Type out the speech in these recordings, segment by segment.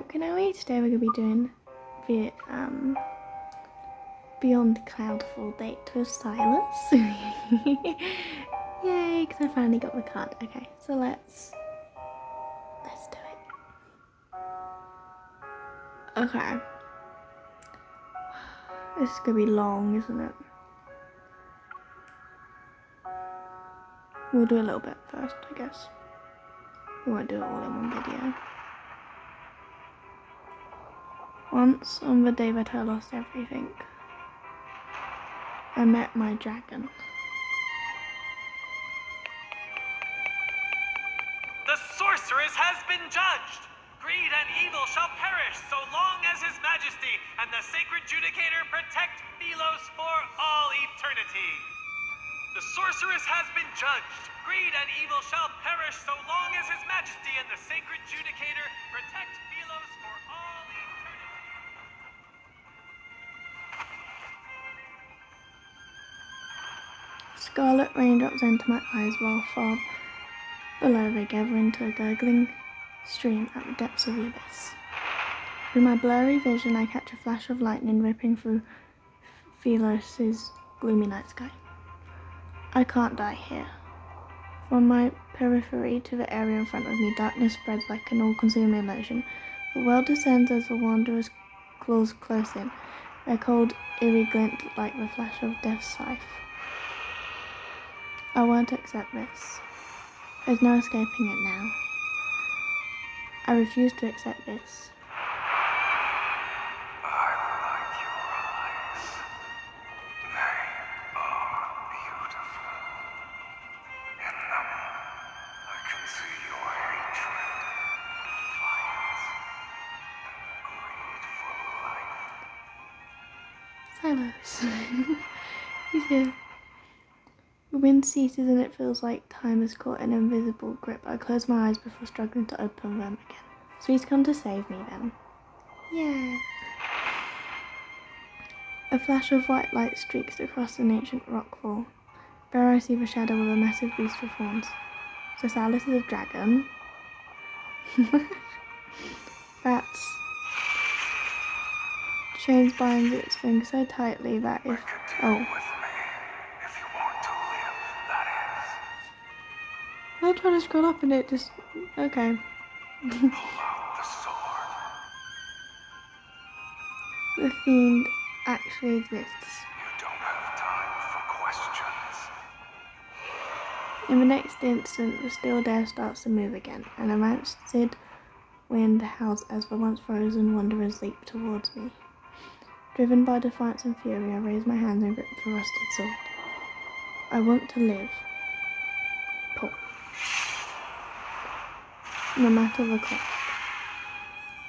Can I today we're going to be doing the Beyond Cloudfall date with Sylus. Yay, because I finally got the card. Okay, so let's do it. Okay. This is going to be long, isn't it? We'll do a little bit first, I guess. We won't do it all in one video. Once on the day that I lost everything, I met my dragon. The sorceress has been judged. Greed and evil shall perish so long as His Majesty and the Sacred Judicator protect Sylus for all eternity. The sorceress has been judged. Greed and evil shall perish so long as His Majesty and the Sacred Judicator protect Sylus for all eternity. Scarlet raindrops enter my eyes while far below they gather into a gurgling stream at the depths of the abyss. Through my blurry vision I catch a flash of lightning ripping through Sylus' gloomy night sky. I can't die here. From my periphery to the area in front of me, darkness spreads like an all-consuming emotion. The world descends as the wanderers claws close in, their cold, eerie glint like the flash of death's scythe. I won't accept this. There's no escaping it now. I refuse to accept this. I like your eyes. They are beautiful. In them, I can see your hatred, defiance, and greed for life. Sylus. He's here. The wind ceases and it feels like time has caught an invisible grip. I close my eyes before struggling to open them again. So he's come to save me then. Yeah. A flash of white light streaks across an ancient rock wall. There I see the shadow of a massive beast with horns. So Sylus is a dragon. That's chains binds its wings so tightly that if I'll try to scroll up and it just okay. Pull out the sword. The fiend actually exists. You don't have time for questions. In the next instant, the still air starts to move again, and a rancid wind howls as the once frozen wanderers leap towards me. Driven by defiance and fury, I raise my hands and grip the rusted sword. I want to live. Pull. No matter the cost.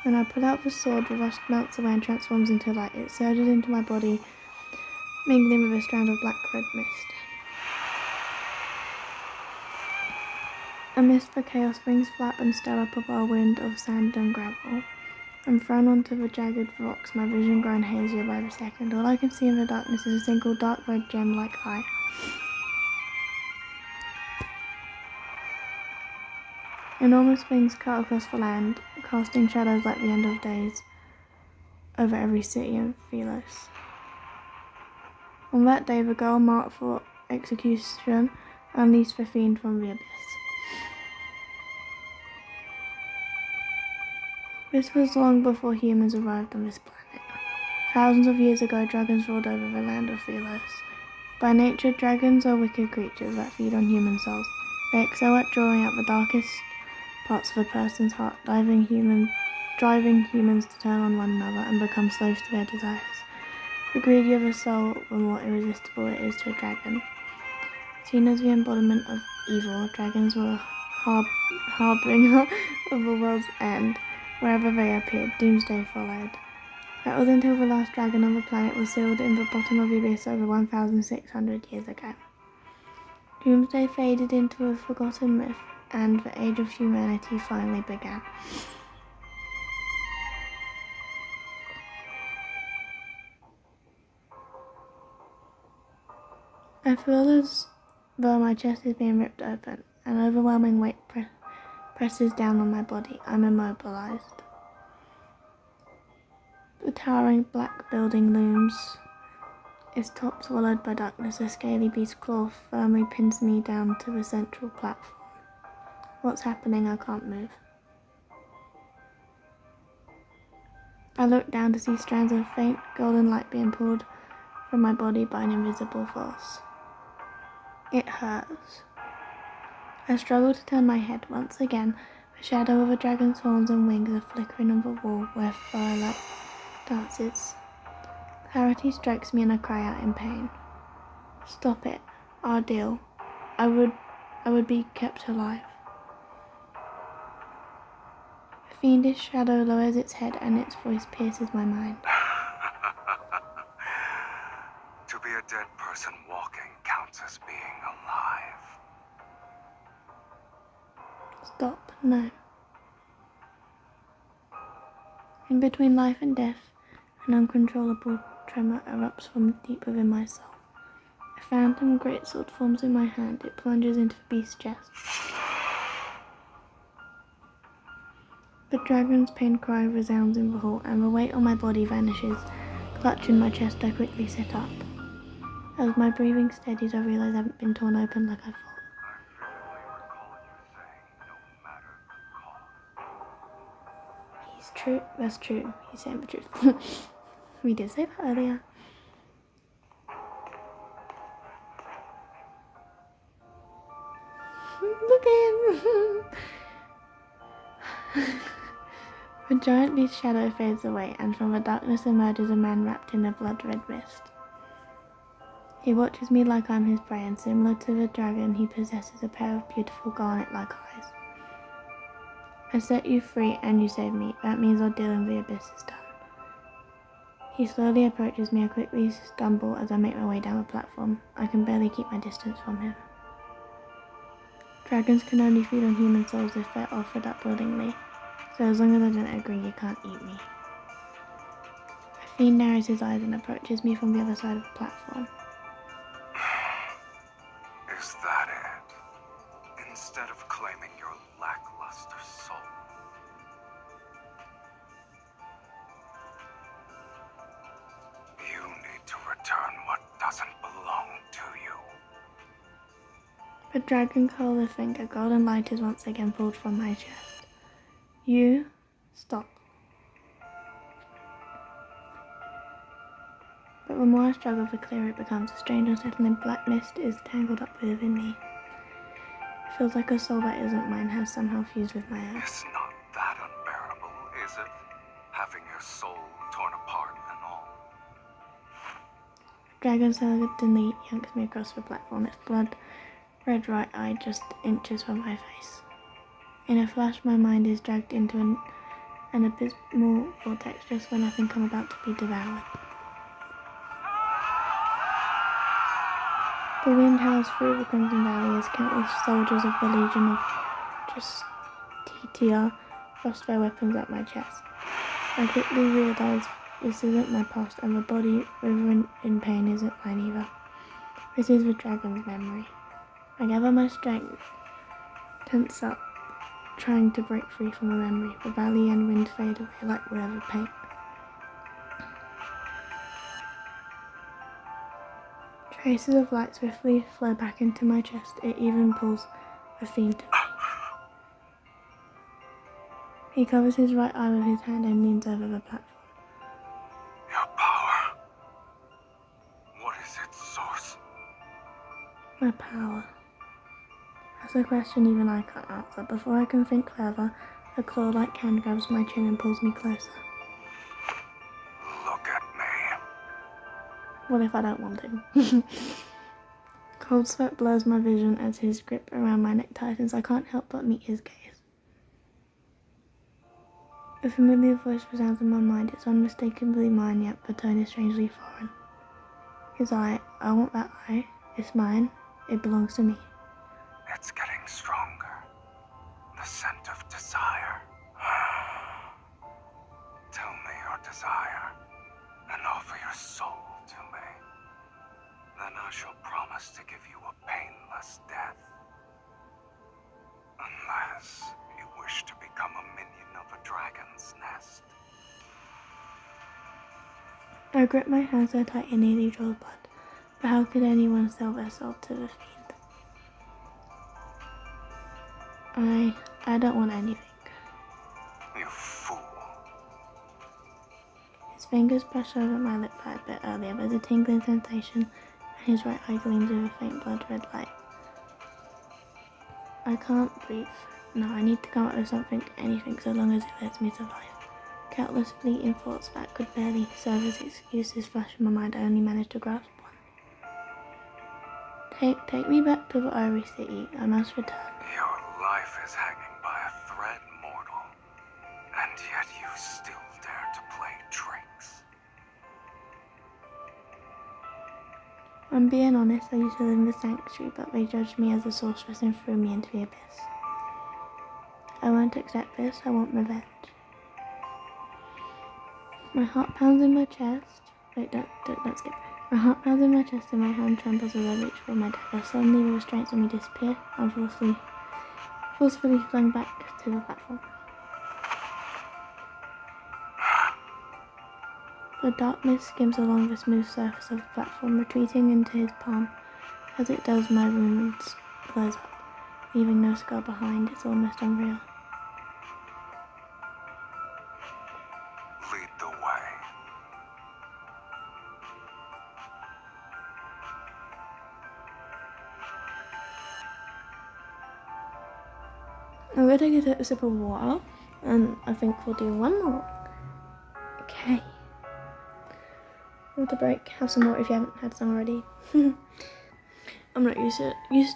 When I pull out the sword, the rust melts away and transforms into light. It surges into my body, mingling with a strand of black-red mist. Amidst the chaos, wings flap and stir up a whirlwind of sand and gravel. I'm thrown onto the jagged rocks, my vision grown hazier by the second. All I can see in the darkness is a single dark red gem like eye. Enormous wings cut across the land, casting shadows like the end of days over every city in Sylus. On that day, the girl marked for execution unleashed the fiend from the abyss. This was long before humans arrived on this planet. Thousands of years ago, dragons ruled over the land of Sylus. By nature, dragons are wicked creatures that feed on human souls. They excel at drawing out the darkest parts of a person's heart, driving humans to turn on one another and become slaves to their desires. The greedier the soul, the more irresistible it is to a dragon. Seen as the embodiment of evil, dragons were harbinger of the world's end. Wherever they appeared, doomsday followed. That was until the last dragon on the planet was sealed in the bottom of the abyss over 1,600 years ago. Doomsday faded into a forgotten myth, and the age of humanity finally began. I feel as though my chest is being ripped open. An overwhelming weight presses down on my body. I'm immobilized. The towering black building looms, its top swallowed by darkness. A scaly beast's claw firmly pins me down to the central platform. What's happening? I can't move. I look down to see strands of faint golden light being pulled from my body by an invisible force. It hurts. I struggle to turn my head. Once again, the shadow of a dragon's horns and wings are flickering on the wall where firelight dances. Clarity strikes me and I cry out in pain. Stop it. Our deal. I would be kept alive. A fiendish shadow lowers its head and its voice pierces my mind. To be a dead person walking counts as being alive. Stop. No. In between life and death, an uncontrollable tremor erupts from deep within my soul. A phantom greatsword forms in my hand. It plunges into the beast's chest. The dragon's pain cry resounds in the hall, and the weight on my body vanishes. Clutching my chest, I quickly sit up. As my breathing steadies, I realize I haven't been torn open like I thought. I vividly recall you saying, no matter the cost. He's true. That's true. He's saying the truth. We did say that earlier. Look at him. The giant beast's shadow fades away, and from the darkness emerges a man wrapped in a blood-red mist. He watches me like I'm his prey, and similar to the dragon, he possesses a pair of beautiful garnet-like eyes. I set you free, and you saved me. That means our deal in the abyss is done. He slowly approaches me. I quickly stumble as I make my way down the platform. I can barely keep my distance from him. Dragons can only feed on human souls if they're offered up willingly, so as long as I don't agree, you can't eat me. A fiend narrows his eyes and approaches me from the other side of the platform. Is that it? Instead of claiming your lackluster soul. You need to return what doesn't belong to you. The dragon curls a finger. Golden light is once again pulled from my chest. You stop. But the more I struggle, the clearer it becomes. A strange unsettling black mist is tangled up within me. It feels like a soul that isn't mine has somehow fused with my own. It's not that unbearable, is it? Having your soul torn apart and all. The dragon suddenly yanks me across the platform. Its blood-red right eye just inches from my face. In a flash, my mind is dragged into an abysmal vortex just when I think I'm about to be devoured. The wind howls through the Crimson Valley as countless soldiers of the Legion of Justitia thrust their weapons at my chest. I quickly realize this isn't my past, and the body writhing in pain isn't mine either. This is the dragon's memory. I gather my strength, tense up, trying to break free from the memory. The valley and wind fade away like wherever paint. Traces of light swiftly flow back into my chest. It even pulls a fiend to me. He covers his right eye with his hand and leans over the platform. Your power. What is its source? My power. That's a question even I can't answer. Before I can think further, a claw-like hand grabs my chin and pulls me closer. Look at me. What if I don't want to? Cold sweat blurs my vision as his grip around my neck tightens. I can't help but meet his gaze. A familiar voice resounds in my mind. It's unmistakably mine, yet the tone is strangely foreign. His eye. I want that eye. It's mine. It belongs to me. It's getting stronger. The scent of desire. Tell me your desire, and offer your soul to me. Then I shall promise to give you a painless death. Unless you wish to become a minion of a dragon's nest. I grip my hand so tight it nearly draws blood. But how could anyone sell their soul to the fiend? I don't want anything. You fool. His fingers brush over my lip a bit earlier. There's a tingling sensation, and his right eye gleams with a faint blood-red light. I can't breathe. No, I need to come up with something, anything, so long as it lets me survive. Countless fleeting thoughts that could barely serve as excuses flash in my mind. I only managed to grasp one. Take me back to the Ivory City. I must return. Your life is hanging by a thread, mortal. And yet you still dare to play tricks. I'm being honest, I used to live in the sanctuary, but they judged me as a sorceress and threw me into the abyss. I won't accept this. I want revenge. My heart pounds in my chest. Wait, don't skip. My heart pounds in my chest and my hand trembles as I reach for my dagger. Suddenly the restraints on me disappear. I'm forcefully flung back to the platform. The darkness skims along the smooth surface of the platform, retreating into his palm. As it does, my wounds close up, leaving no scar behind. It's almost unreal. Lead the way. I'm going to take a sip of water, and I think we'll do one more. Okay. Water break. Have some more if you haven't had some already. I'm not used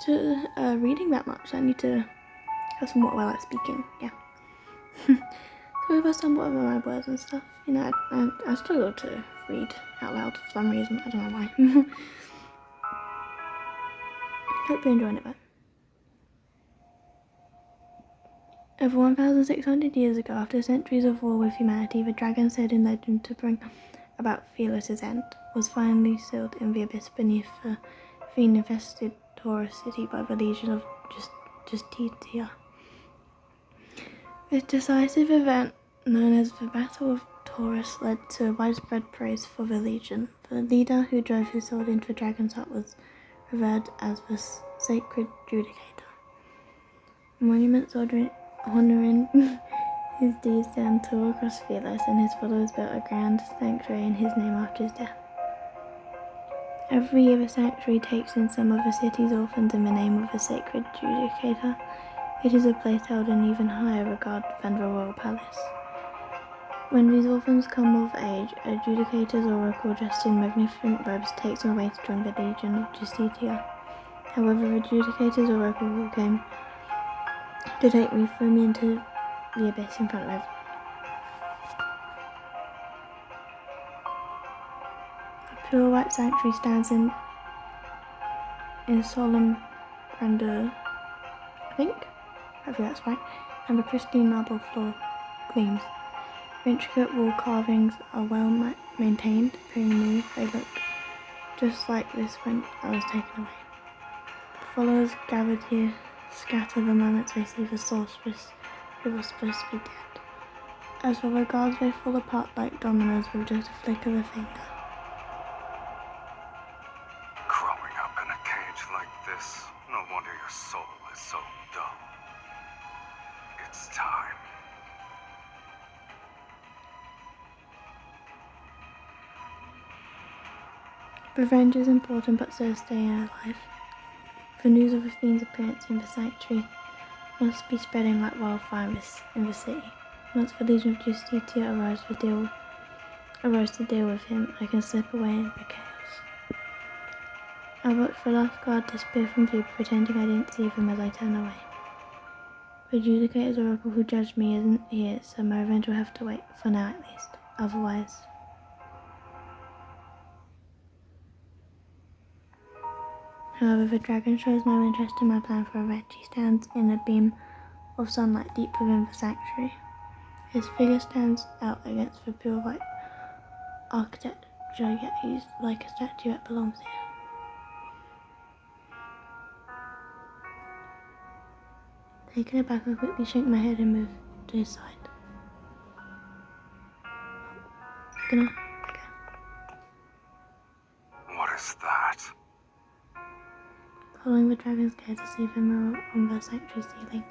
to reading that much. I need to have some water while I'm speaking. Yeah. So if I stumble over my words and stuff, you know, I struggle to read out loud for some reason. I don't know why. Hope you're enjoying it though. Over 1,600 years ago, after centuries of war with humanity, the dragon said in legend to bring about Sylus' end was finally sealed in the abyss beneath the fiend-infested Taurus city by the legion of Justitia. This decisive event, known as the Battle of Taurus, led to widespread praise for the legion. The leader who drove his sword into the dragon's heart was revered as the sacred judicator. Monuments honouring his deeds stand tall across Sylus, and his followers built a grand sanctuary in his name after his death. Every year the sanctuary takes in some of the city's orphans in the name of the sacred judicator. It is a place held in even higher regard than the royal palace. When these orphans come of age, a judicator's oracle dressed in magnificent robes takes them away to join the legion of Justitia. However, the judicator's oracle who came to take me threw me into the abyss in front of everyone. A pure white sanctuary stands in solemn grandeur, I think that's right, and the pristine marble floor gleams. The intricate wall carvings are well maintained, appearing new. They look just like this when I was taken away. The followers gathered here scatter the moments they see the sorceress who was supposed to be dead. As for the guards, they fall apart like dominoes with just a flick of a finger. Growing up in a cage like this, no wonder your soul is so dull. It's time. Revenge is important, but so is staying alive. The news of the fiend's appearance in the sanctuary must be spreading like wildfire in the city. Once the Legion of Justitia arrives to deal with him, I can slip away in the chaos. I watch the last guard disappear from view, pretending I didn't see them as I turn away. The Judicator's oracle who judged me isn't here, so my revenge will have to wait, for now at least. Otherwise... However, the dragon shows no interest in my plan for revenge. He stands in a beam of sunlight deep within the sanctuary. His figure stands out against the pure white architecture, yet he's like a statue that belongs here. Taken aback, I quickly shake my head and move to his side. Okay. is that? Following the dragon's gaze, I see the mirror on the sanctuary ceiling.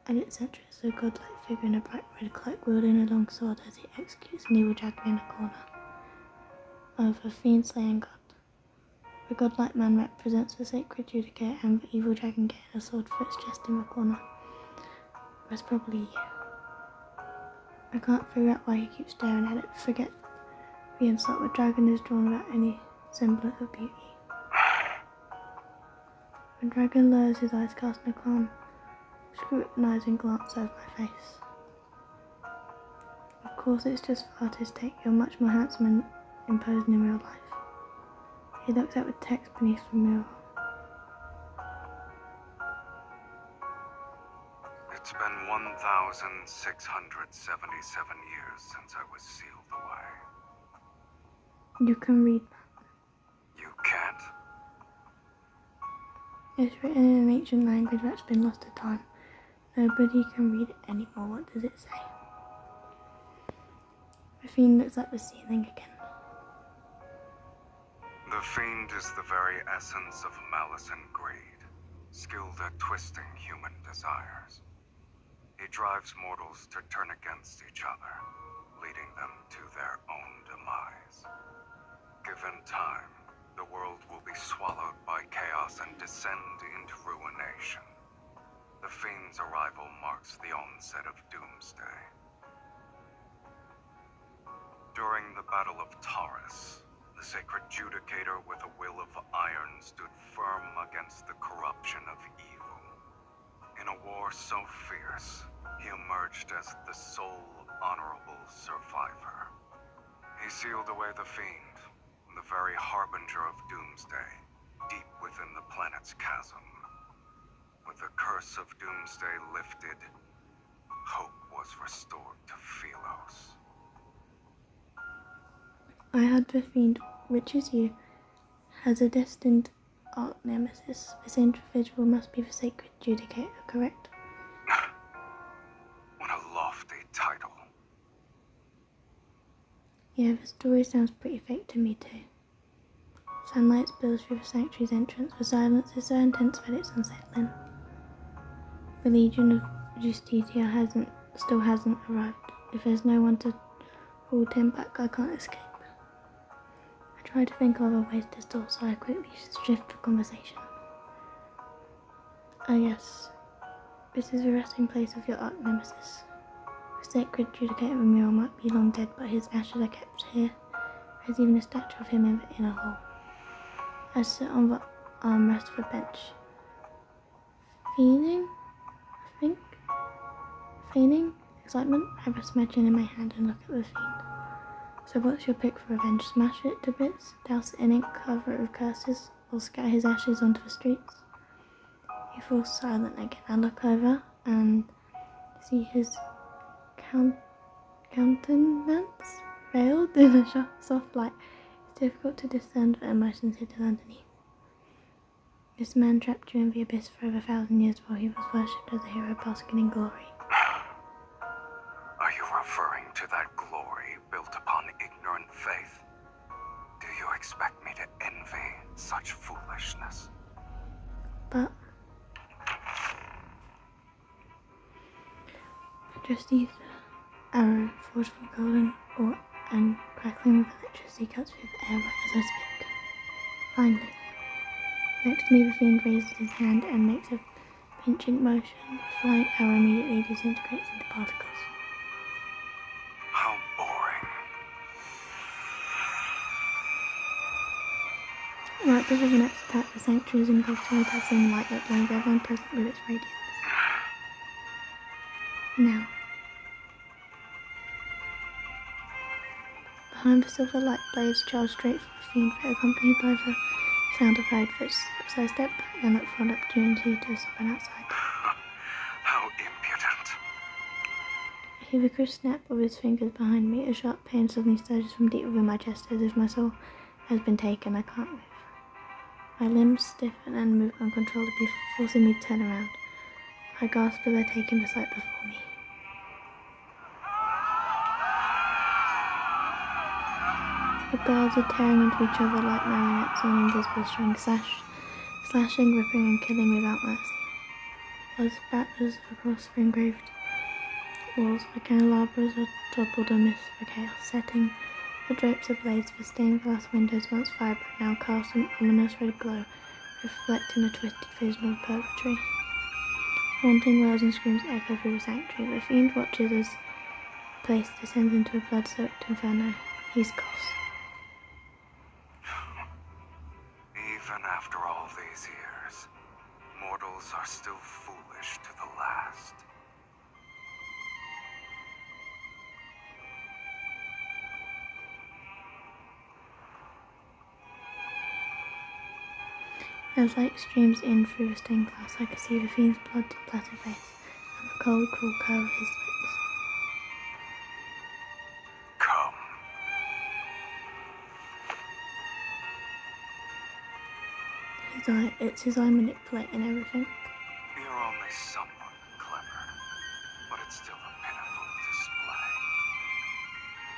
At its center is a godlike figure in a bright red cloak wielding a long sword as he executes an evil dragon in a corner of a fiend-slaying god. The godlike man represents the sacred judicator and the evil dragon getting a sword for its chest in the corner. That's probably you. I can't figure out why he keeps staring at it. Forget the insult. The dragon is drawn without any semblance of beauty. The dragon lowers his eyes, casting a calm, scrutinizing glance over my face. Of course, it's just for artistic. You're much more handsome and imposing in real life. He looks at the text beneath the mirror. It's been 1,677 years since I was sealed away. You can read that. You can't? It's written in an ancient language that's been lost to time. Nobody can read it anymore. What does it say? The fiend looks at the ceiling again. The fiend is the very essence of malice and greed, skilled at twisting human desires. He drives mortals to turn against each other, leading them to their own demise. Given time, the world will be swallowed by chaos and descend into ruination. The fiend's arrival marks the onset of doomsday. During the Battle of Taurus, the sacred judicator with a will of iron stood firm against the corruption of evil. In a war so fierce, he emerged as the sole honorable survivor. He sealed away the fiend, the very harbinger of doomsday, deep within the planet's chasm. With the curse of doomsday lifted, hope was restored to Sylus. I had the fiend, which is you, has a destined arch nemesis. This individual must be the sacred judicator, correct? What a lofty title. Yeah, the story sounds pretty fake to me too. Sunlight spills through the sanctuary's entrance. The silence is so intense that it's unsettling. The Legion of Justitia still hasn't arrived. If there's no one to hold him back, I can't escape. I try to think of other ways to stall, so I quickly shift the conversation. Ah yes, this is the resting place of your arch nemesis. The sacred judicator of the mirror might be long dead, but his ashes are kept here. There's even a statue of him in the inner hall. I sit on the armrest of a bench. Feigning excitement, I rest my chin in my hand and look at the fiend. So what's your pick for revenge? Smash it to bits, douse it in ink, cover it with curses, or scatter his ashes onto the streets? He falls silent again. I look over and see his countenance veiled in a soft light. It's difficult to discern the emotions hidden underneath. This man trapped you in the abyss for over 1,000 years while he was worshipped as a hero basking in glory. Are you referring to that glory built upon ignorant faith? Do you expect me to envy such foolishness? But just use the arrow forged from golden ore and crackling with electricity cuts through the air right as I speak. Finally, next to me the fiend raises his hand and makes a pinching motion. The flying arrow immediately disintegrates into particles. How boring. Right before the next attack, the sanctuary is engulfed in a dazzling light that blinds everyone present with its radiance. Now, behind the silver light blades charge straight for the fiend, accompanied by the sound of hurried footsteps. I step back and look for an opportunity to run outside. How impudent. I hear the crisp snap of his fingers behind me. A sharp pain suddenly surges from deep within my chest as if my soul has been taken. I can't move. My limbs stiffen and move uncontrollably, forcing me to turn around. I gasp as I take in the sight before me. The guards are tearing into each other like marionettes on invisible strings, slashing, ripping and killing without mercy. Blood spatters across the engraved walls, the candelabras are toppled amidst the chaos, setting the drapes ablaze. The stained glass windows, once vibrant, now cast an ominous red glow, reflecting a twisted vision of purgatory. Haunting wails and screams echo through the sanctuary. The fiend watches as the place descends into a blood-soaked inferno. He's Goss. Even after all these years, mortals are still foolish to the last. As light streams in through the stained glass, I can see the fiend's blood-splattered face and the cold, cruel curve of his lips. Come. It's his eye manipulating everything. You're only somewhat clever, but it's still a pitiful display.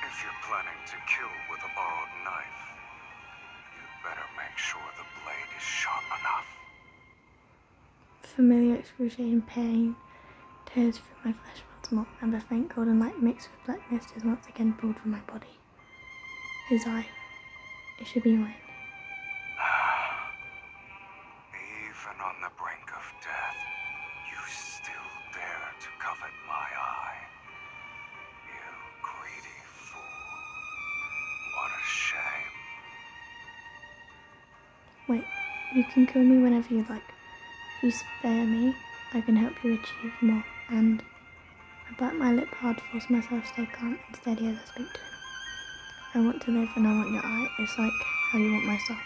If you're planning to kill with a borrowed knife, you'd better make sure the blade is sharp enough. Familiar excruciating pain tears through my flesh once more, and the faint golden light mixed with black mist is once again pulled from my body. His eye. It should be mine. Even on the brink of death, you still dare to covet my eye. You greedy fool. What a shame. Wait, you can kill me whenever you like. If you spare me, I can help you achieve more, and I bite my lip hard, force myself to stay calm and steady as I speak to him. I want to live and I want your eye. It's like how you want my soul.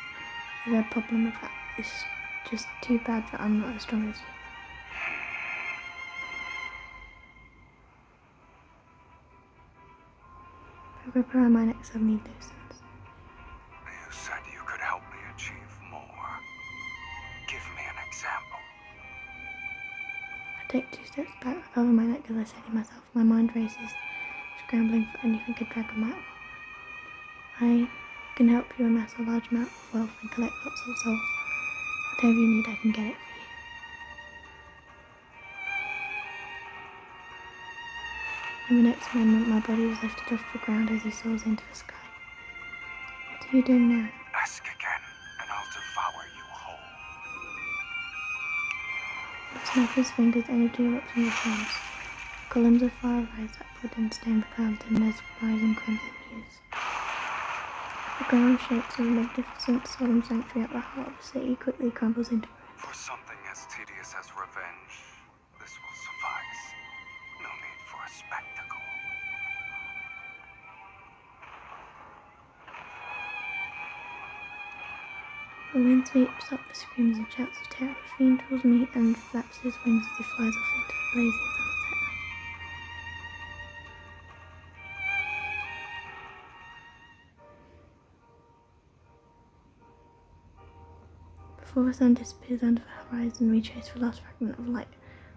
Is there a problem with that? It's just too bad that I'm not as strong as you. The grip around my neck suddenly loosens. You said you could help me achieve more. Give me an example. I take 2 steps back, recover my neck as I steady myself. My mind races, scrambling for anything a dragon might want. I can help you amass a large amount of wealth and collect lots of souls. Whatever you need, I can get it for you. In the next moment, my body is lifted off the ground as he soars into the sky. What are you doing now? Ask again, and I'll devour you whole. The snap of his fingers, energy erupts from the flames. Columns of fire rise upward and stain the clouds in mesmerizing crimson hues. The ground shakes and the magnificent solemn sanctuary at the heart of the city quickly crumbles into ruins. For something as tedious as revenge, this will suffice. No need for a spectacle. The wind sweeps up the screams and shouts of terror. The fiend draws me and flaps his wings as he flies off into the blazing sunset. Before the sun disappears under the horizon, we chase the last fragment of light.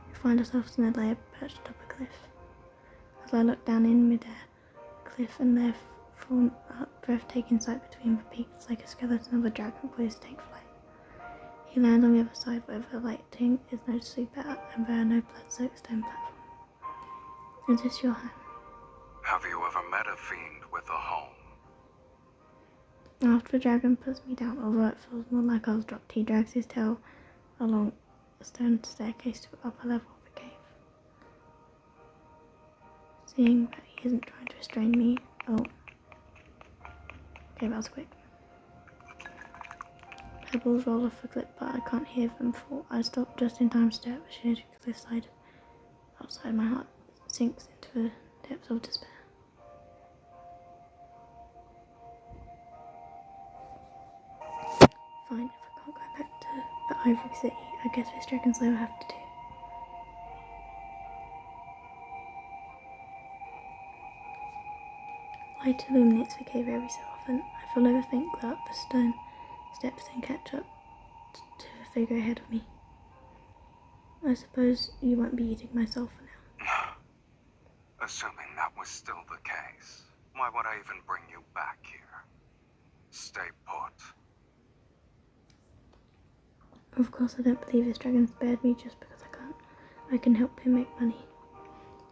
We find ourselves in a layer perched atop a cliff. As I look down in midair, the cliff and there form a breathtaking sight between the peaks, like a skeleton of a dragon poised to take flight. He lands on the other side where the lighting is noticeably better and there are no blood-soaked stone platforms. Is this your home? Have you ever met a fiend with a home? After the dragon puts me down, although it feels more like I was dropped, he drags his tail along a stone staircase to the upper level of the cave. Seeing that he isn't trying to restrain me, okay, that was quick. Pebbles roll off the cliff, but I can't hear them fall. I stop just in time to stare at the sheer cliffside. Outside, my heart sinks into the depths of despair. Fine, if I can't go back to the Ivory City, I guess this dragon slayer will have to do. Light illuminates the cave every so often. I feel like a faint glow up the stone steps and catch up to the figure ahead of me. I suppose you won't be eating my soul for now. Assuming that was still the case, why would I even bring you back here? stay put. Of course, I don't believe this dragon spared me just because I can help him make money.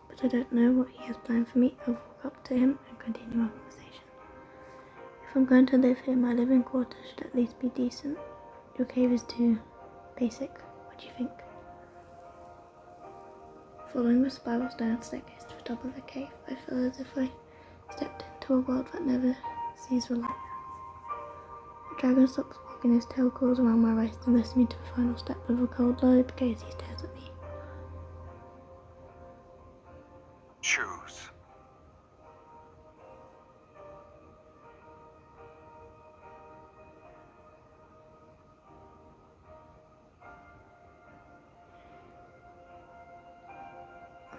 But I don't know what he has planned for me. I'll walk up to him and continue our conversation. If I'm going to live here, my living quarters should at least be decent. Your cave is too basic. What do you think? Following the spirals down the staircase to the top of the cave, I feel as if I stepped into a world that never sees the light. The dragon stops walking, his tail curls around my waist and lifts me to the final step. With a cold, lowered gaze, he stares at me. Choose.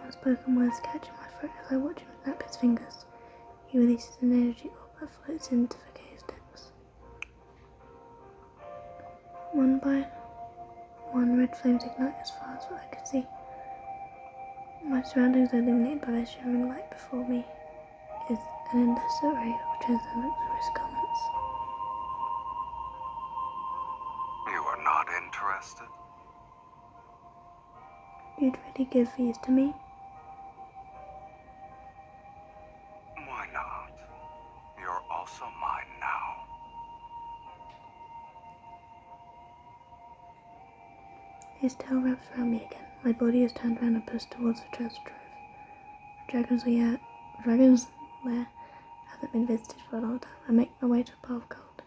Unspoken words catch in my throat as I watch him snap his fingers. He releases an energy orb that floats into the cave's depths. One by one, red flames ignite as far as I can see. My surroundings are illuminated by the shimmering light before me. Is an endless array of treasures and luxurious garments. You are not interested? You'd really give these to me? Why not? You're also mine now. His tail wraps around me again. My body is turned around and pushed towards the treasure trove. The dragon's lair hasn't been visited for a long time. I make my way to a pile of gold.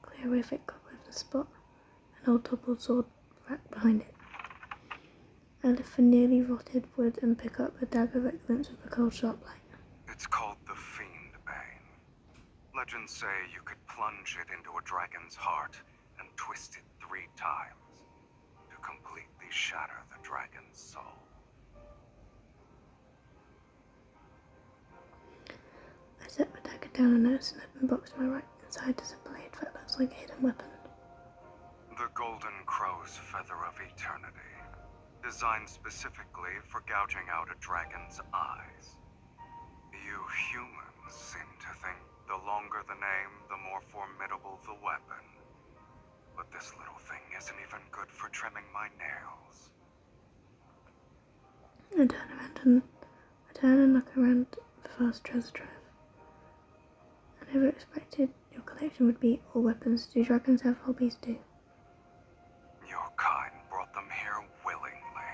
Clear away thick cobwebs the spot, an old toppled sword rack behind it. I lift for nearly rotted wood and pick up a dagger that glints with a cold sharp light. It's called the Fiend Bane. Legends say you could plunge it into a dragon's heart and twist it 3 times to completely shatter the dragon's soul. I set the dagger down and notice an open box to my right. Inside is a blade that looks like a hidden weapon. The Golden Crow's Feather of Eternity, designed specifically for gouging out a dragon's eyes. You humans seem to think the longer the name, the more formidable the weapon. But this little thing isn't even good for trimming my nails. I turn and look around the vast treasure trove. I never expected your collection would be all weapons. Do dragons have hobbies too? Your kind brought them here willingly.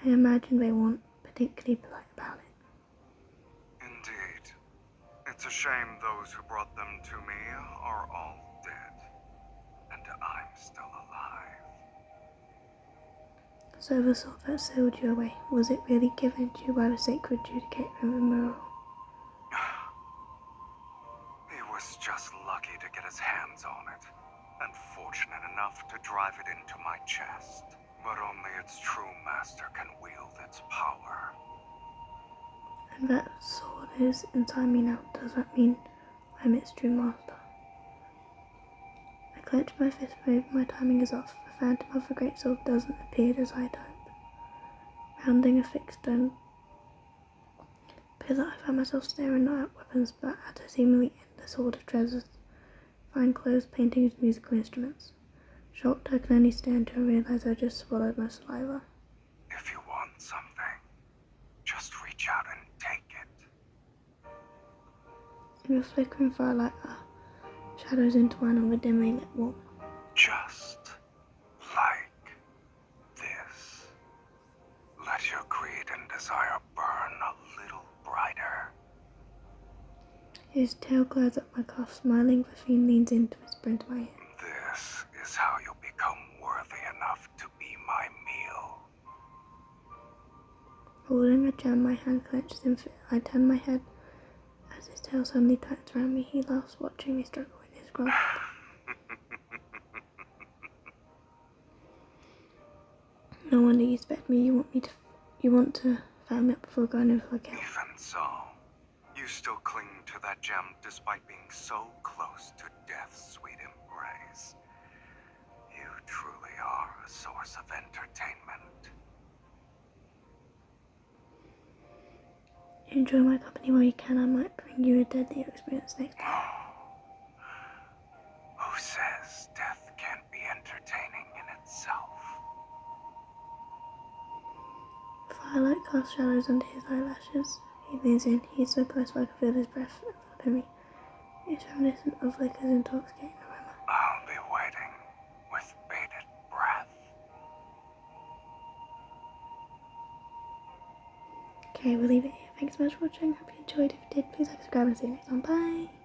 I imagine they weren't particularly polite about it. Indeed. It's a shame those who brought them to me are all dead. And I'm still alive. So the sword that sealed you away, was it really given to you by the sacred judicator of the mural? He was just lucky to get his hands on it, and fortunate enough to drive it into my chest. But only its true master can wield its power. And that sword is inside me now. Does that mean I'm its true master? I clench my fist, maybe my timing is off. The phantom of the great sword doesn't appear as I'd hoped. Rounding a fixed stone pillar, I find myself staring not at weapons but at a seemingly endless hoard of treasures. Fine clothes, paintings, musical instruments. Shocked, I can only stare until I realise I just swallowed my saliva. If you want something, just reach out and take it. In the flickering firelight, shadows entwine on the dimly lit wall. Just like this. Let your greed and desire burn a little brighter. His tail glides up my cuff, smiling. The fiend leans in to whisper into my ear. This is how you'll become worthy enough to be my meal. Holding a gem, my hand clenches in fear. I turn my head as his tail suddenly tightens around me. He laughs, watching me struggle in his grasp. No wonder you expect me. You want to find me up before going in for a kill. Even so, you still cling to that gem despite being so close to death's sweet embrace. You truly are a source of entertainment. Enjoy my company while you can. I might bring you a deadly experience next time. Who says death can't be entertaining in itself? Firelight casts shadows under his eyelashes. He leans in. He's so close I can feel his breath enveloping me. It's reminiscent of Liquor's intoxicating aroma. I'll be waiting with bated breath. Okay, we'll leave it here. Thanks so much for watching. Hope you enjoyed. If you did, please like, subscribe, and see you next time. Bye!